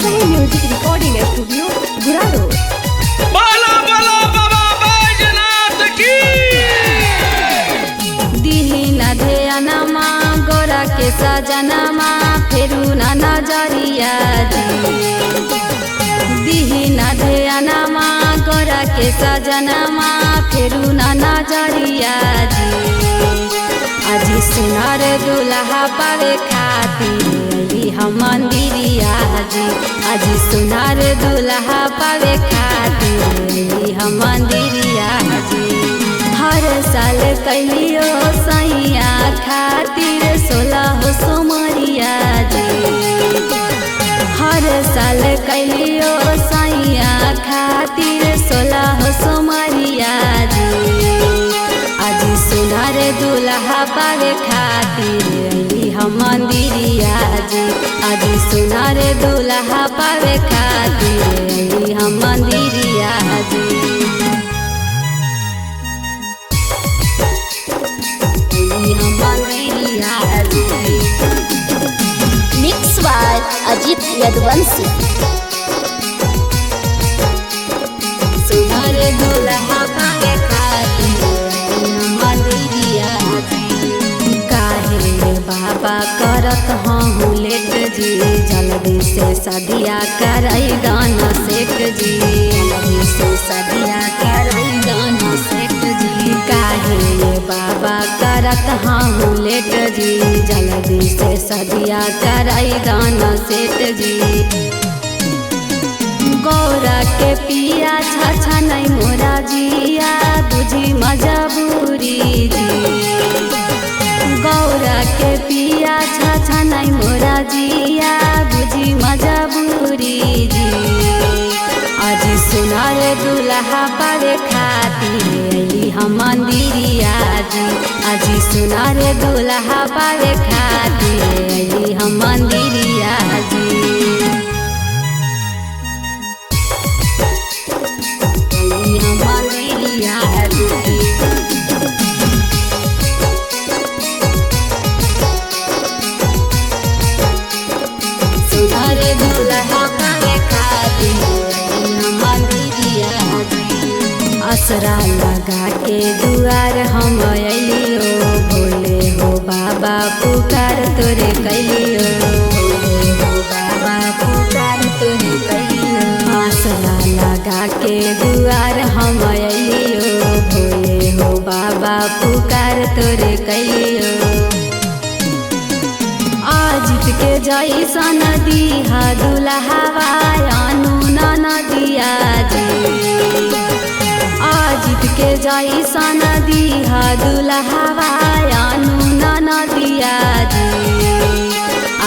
वही music recording studio गुरारो। बोलो बोलो बाबा बैजनाथ की। दीना ध्यानमा गोरा के सजनमा फेरू ना नजरिया दीना ध्यानमा गोरा के सजनमा फेरू ना नजरिया आज सुनार दुल्हा पावे खातिर हम मंदिरिया आज सुनार दुल्हा पावे खातिर हम मंदिरिया हर साल कहियो सैया खातिर 16 सोमरिया हर साल कहियो सैया खातिर 16 सोमरिया आज सुनार दुल्हा पावे खातिर हम मंदिरिया आज सुनार दुल्हा पावे खातिर हम मंदिरिया मिक्स बाय अजीत यदुवंशी। सुनार दुल्हा पावे खातिर हम मंदिरिया काहे बाबा करत हूँ लेट जी जल्दी से सदिया करई दाना सेठ जी जल्दी से सदिया करई दाना सेठ जी काहे बाबा करत हूँ लेट जी जल्दी से सदिया करई दाना सेठ जी गौरा के पिया छाछा नहीं मोरा जिया बुझी मजबूरी जी गौरा के पिया छाछा नहीं मोरा जिया बुझी मजबूरी जी आज सुनार दुल्हा पावे खातिर हम मंदिरिया आज सुनार दुल्हा पावे खातिर हम मंदिरिया सुनार दुल्हा पावे खातिर हम मंदिरिया असरा लगा के दुआर हम अलियो भोले हो बाबा पुकार तोरे कैलियो भोले हो बाबा पुकार तोरे कैलियो असरा लगा के दुआर हम अलियो भोले हो बाबा पुकार तोरे कैलियो आजित के जैसन दिहा दुल्हावा अनूना नदिया आजित के जैसन दिहा दुल्हावा अनूना नदिया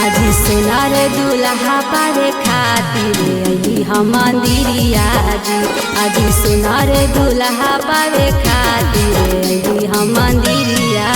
आज सुनार दुल्हा पावे खातिर हम मंदिरिया आज सुनार दुल्हा पावे खातिर हम मंदिरिया